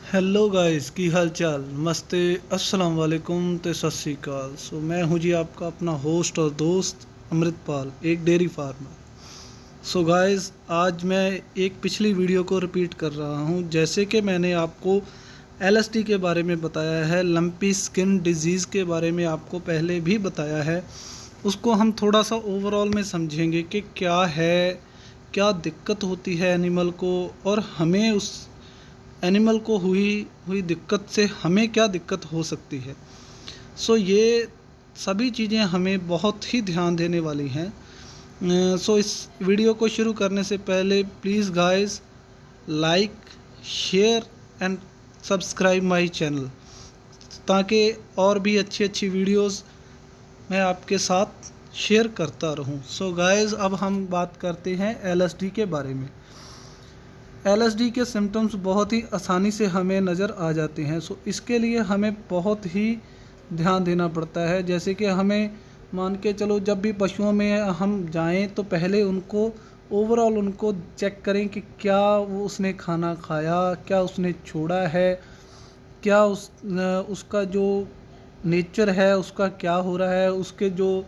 Hello guys की हाल चाल मस्ते अस्सलाम वालेकुम ते सत श्री अकाल। मैं हूं जी आपका अपना होस्ट और दोस्त अमृतपाल, एक डेयरी फार्मर। गाइस, आज मैं एक पिछली वीडियो को रिपीट कर रहा हूं। जैसे कि मैंने आपको एलएसडी के बारे में बताया है, लंपी स्किन डिजीज़ के बारे में आपको पहले भी बताया है, उसको हम थोड़ा सा ओवरऑल में समझेंगे कि क्या है, क्या दिक्कत होती है एनिमल को, और हमें उस एनिमल को हुई हुई दिक्कत से हमें क्या दिक्कत हो सकती है। ये सभी चीज़ें हमें बहुत ही ध्यान देने वाली हैं। इस वीडियो को शुरू करने से पहले please guys like, share and subscribe my channel, ताकि और भी अच्छी अच्छी वीडियोस मैं आपके साथ शेयर करता रहूं। गाइस, अब हम बात करते हैं एलएसडी के बारे में। एलएसडी के सिम्टम्स बहुत ही आसानी से हमें नज़र आ जाते हैं। इसके लिए हमें बहुत ही ध्यान देना पड़ता है। जैसे कि हमें मान के चलो, जब भी पशुओं में हम जाएं तो पहले उनको ओवरऑल उनको चेक करें कि क्या उसने खाना खाया, क्या उसने छोड़ा है, क्या उसका जो नेचर है उसका क्या हो रहा है, उसके जो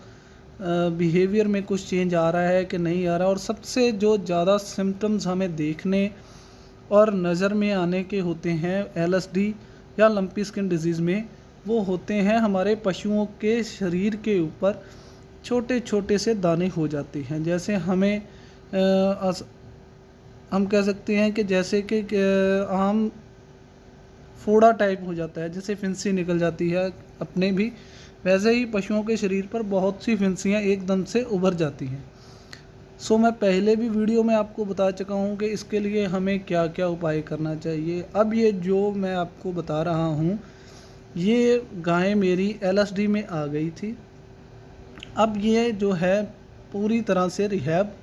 बिहेवियर में कुछ चेंज आ रहा है कि नहीं आ रहा। और सबसे जो ज़्यादा सिम्टम्स हमें देखने और नज़र में आने के होते हैं एलएसडी या लंपी स्किन डिजीज़ में, वो होते हैं हमारे पशुओं के शरीर के ऊपर छोटे छोटे से दाने हो जाते हैं। जैसे हम कह सकते हैं कि जैसे कि आम फोड़ा टाइप हो जाता है, जैसे फिंसी निकल जाती है अपने भी, वैसे ही पशुओं के शरीर पर बहुत सी फिंसियाँ एकदम से उभर जाती हैं। मैं पहले भी वीडियो में आपको बता चुका हूँ कि इसके लिए हमें क्या क्या उपाय करना चाहिए। अब ये जो मैं आपको बता रहा हूँ, ये गाय मेरी एलएसडी में आ गई थी। अब ये जो है पूरी तरह से रिहैब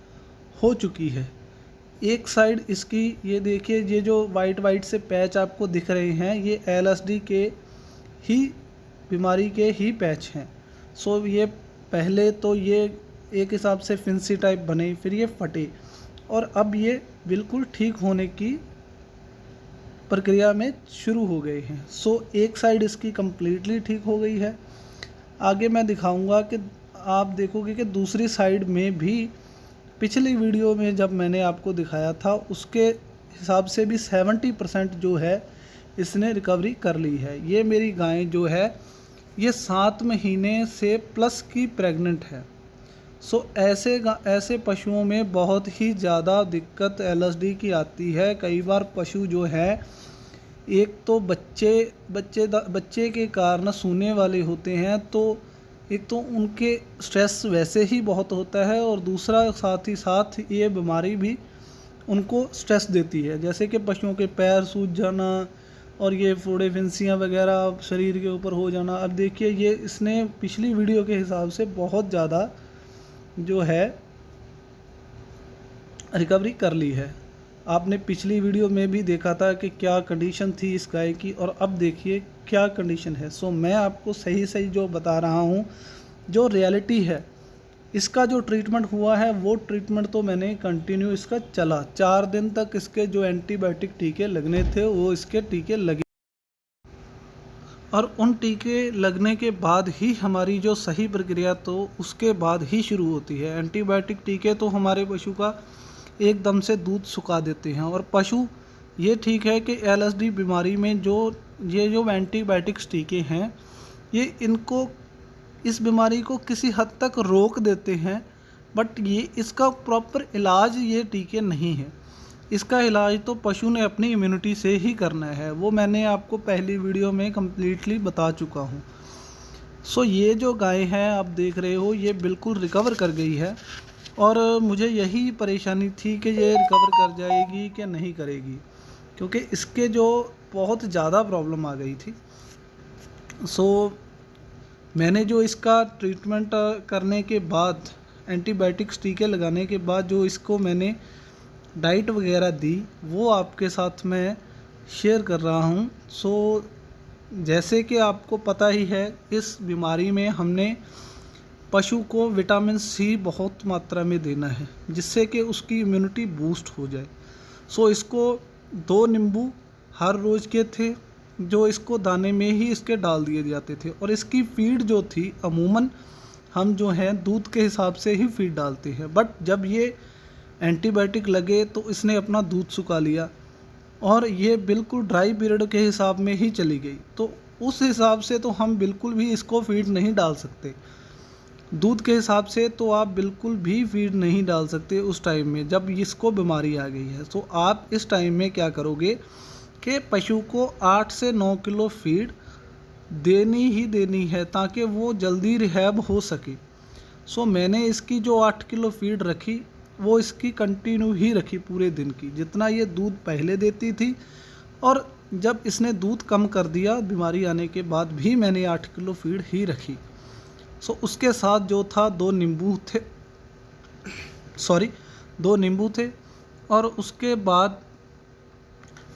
हो चुकी है। एक साइड इसकी, ये देखिए, ये जो वाइट वाइट से पैच आपको दिख रहे हैं, ये एलएसडी के ही बीमारी के ही पैच हैं। ये पहले तो ये एक हिसाब से फिंसी टाइप बने, फिर ये फटे, और अब ये बिल्कुल ठीक होने की प्रक्रिया में शुरू हो गए हैं। एक साइड इसकी कम्प्लीटली ठीक हो गई है। आगे मैं दिखाऊंगा कि आप देखोगे कि दूसरी साइड में भी पिछली वीडियो में जब मैंने आपको दिखाया था उसके हिसाब से भी 70% जो है इसने रिकवरी कर ली है। ये मेरी गाय जो है ये 7 महीने से प्लस की प्रेग्नेंट है। ऐसे पशुओं में बहुत ही ज़्यादा दिक्कत एलएसडी की आती है। कई बार पशु जो है, एक तो बच्चे के कारण सूने वाले होते हैं, तो एक तो उनके स्ट्रेस वैसे ही बहुत होता है, और दूसरा साथ ही साथ ये बीमारी भी उनको स्ट्रेस देती है। जैसे कि पशुओं के पैर सूज जाना और ये फोड़े फिंसियाँ वगैरह शरीर के ऊपर हो जाना। अब देखिए, ये इसने पिछली वीडियो के हिसाब से बहुत ज़्यादा जो है रिकवरी कर ली है। आपने पिछली वीडियो में भी देखा था कि क्या कंडीशन थी इस गाय की, और अब देखिए क्या कंडीशन है। मैं आपको सही सही जो बता रहा हूँ, जो रियलिटी है। इसका जो ट्रीटमेंट हुआ है वो ट्रीटमेंट तो मैंने कंटिन्यू इसका चला, 4 दिन तक इसके जो एंटीबायोटिक टीके लगने थे वो इसके टीके लगे, और उन टीके लगने के बाद ही हमारी जो सही प्रक्रिया तो उसके बाद ही शुरू होती है। एंटीबायोटिक टीके तो हमारे पशु का एकदम से दूध सुखा देते हैं, और पशु ये ठीक है कि एलएसडी बीमारी में जो एंटीबायोटिक्स टीके हैं, ये इनको इस बीमारी को किसी हद तक रोक देते हैं, बट ये इसका प्रॉपर इलाज ये टीके नहीं है। इसका इलाज तो पशु ने अपनी इम्यूनिटी से ही करना है, वो मैंने आपको पहली वीडियो में कम्प्लीटली बता चुका हूँ। ये जो गाय है आप देख रहे हो, ये बिल्कुल रिकवर कर गई है, और मुझे यही परेशानी थी कि ये रिकवर कर जाएगी कि नहीं करेगी, क्योंकि इसके जो बहुत ज़्यादा प्रॉब्लम आ गई थी। मैंने जो इसका ट्रीटमेंट करने के बाद, एंटीबायोटिक्स टीके लगाने के बाद जो इसको मैंने डाइट वगैरह दी, वो आपके साथ मैं शेयर कर रहा हूँ। जैसे कि आपको पता ही है, इस बीमारी में हमने पशु को विटामिन सी बहुत मात्रा में देना है, जिससे कि उसकी इम्यूनिटी बूस्ट हो जाए। इसको 2 नींबू हर रोज़ के थे जो इसको दाने में ही इसके डाल दिए जाते थे, और इसकी फीड जो थी अमूमन हम जो हैं दूध के हिसाब से ही फीड डालते हैं। बट जब ये एंटीबायोटिक लगे तो इसने अपना दूध सुखा लिया और ये बिल्कुल ड्राई पीरियड के हिसाब में ही चली गई। तो उस हिसाब से तो हम बिल्कुल भी इसको फीड नहीं डाल सकते। दूध के हिसाब से तो आप बिल्कुल भी फीड नहीं डाल सकते उस टाइम में जब इसको बीमारी आ गई है। तो आप इस टाइम में क्या करोगे कि पशु को 8 से 9 किलो फीड देनी ही देनी है ताकि वो जल्दी रिहैब हो सके। सो मैंने इसकी जो 8 किलो फीड रखी वो इसकी कंटिन्यू ही रखी पूरे दिन की, जितना ये दूध पहले देती थी। और जब इसने दूध कम कर दिया बीमारी आने के बाद भी मैंने 8 किलो फीड ही रखी। सो उसके साथ जो था 2 नींबू थे और उसके बाद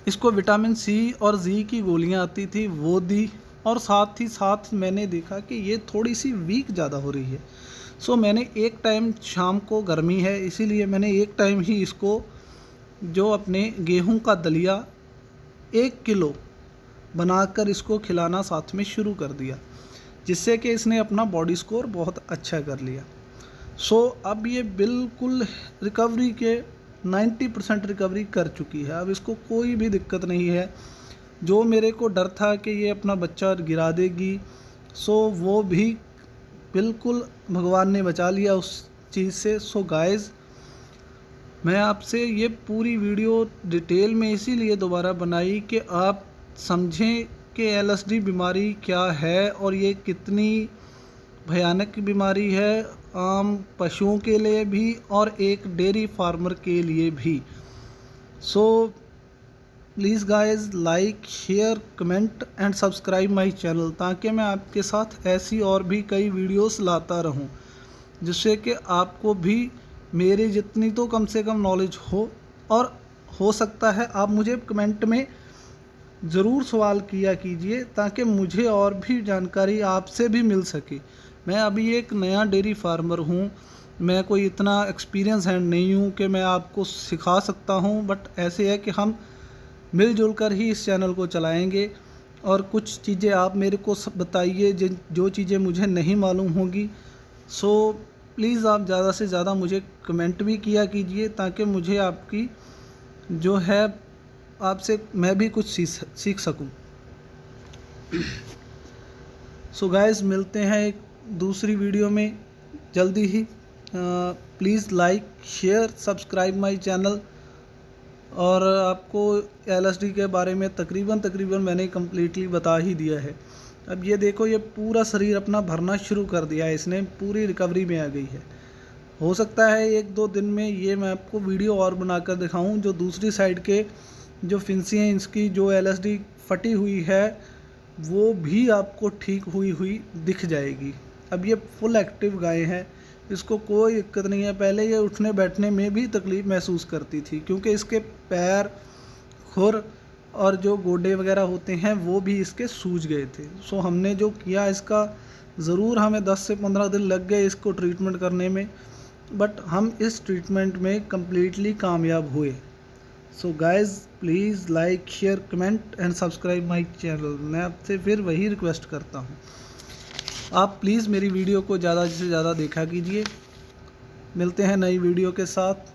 इसको विटामिन सी और जी की गोलियां आती थी वो दी। और साथ ही साथ मैंने देखा कि ये थोड़ी सी वीक ज़्यादा हो रही है। सो मैंने एक टाइम, शाम को गर्मी है इसीलिए मैंने एक टाइम ही इसको जो अपने गेहूं का दलिया 1 किलो बनाकर इसको खिलाना साथ में शुरू कर दिया, जिससे कि इसने अपना बॉडी स्कोर बहुत अच्छा कर लिया। सो अब ये बिल्कुल रिकवरी के 90% रिकवरी कर चुकी है। अब इसको कोई भी दिक्कत नहीं है। जो मेरे को डर था कि ये अपना बच्चा गिरा देगी, सो वो भी बिल्कुल भगवान ने बचा लिया उस चीज़ से। सो गाइज़, मैं आपसे ये पूरी वीडियो डिटेल में इसीलिए दोबारा बनाई कि आप समझें कि LSD बीमारी क्या है और ये कितनी भयानक बीमारी है आम पशुओं के लिए भी और एक डेयरी फार्मर के लिए भी। So please guys, like, share, comment and subscribe my channel, ताकि मैं आपके साथ ऐसी और भी कई वीडियोस लाता रहूं, जिससे कि आपको भी मेरे जितनी तो कम से कम नॉलेज हो। और हो सकता है आप मुझे कमेंट में ज़रूर सवाल किया कीजिए ताकि मुझे और भी जानकारी आपसे भी मिल सके। मैं अभी एक नया डेयरी फार्मर हूँ, मैं कोई इतना एक्सपीरियंस हैंड नहीं हूँ कि मैं आपको सिखा सकता हूँ। बट ऐसे है कि हम मिलजुल कर ही इस चैनल को चलाएंगे। और कुछ चीज़ें आप मेरे को बताइए जो चीज़ें मुझे नहीं मालूम होगी। सो प्लीज़ आप ज़्यादा से ज़्यादा मुझे कमेंट भी किया कीजिए ताकि मुझे आपकी जो है आपसे मैं भी कुछ सीख सकूं। सो गाइस, मिलते हैं एक दूसरी वीडियो में जल्दी ही। Please like, share, subscribe my channel. और आपको LSD के बारे में तकरीबन मैंने कम्प्लीटली बता ही दिया है। अब ये देखो, ये पूरा शरीर अपना भरना शुरू कर दिया है, इसने पूरी रिकवरी में आ गई है। हो सकता है 1-2 दिन में ये मैं आपको वीडियो और बनाकर दिखाऊं, जो दूसरी साइड के जो फिंसी हैं इसकी जो LSD फटी हुई है वो भी आपको ठीक हुई दिख जाएगी। अब ये फुल एक्टिव गाय है, इसको कोई दिक्कत नहीं है। पहले ये उठने बैठने में भी तकलीफ़ महसूस करती थी क्योंकि इसके पैर, खुर और जो गोडे वगैरह होते हैं वो भी इसके सूज गए थे। सो हमने जो किया इसका, ज़रूर हमें 10 से 15 दिन लग गए इसको ट्रीटमेंट करने में, बट हम इस ट्रीटमेंट में कम्प्लीटली कामयाब हुए। So guys, please like, share, comment and subscribe my channel. मैं आपसे फिर वही रिक्वेस्ट करता हूँ, आप प्लीज़ मेरी वीडियो को ज़्यादा से ज़्यादा देखा कीजिए। मिलते हैं नई वीडियो के साथ।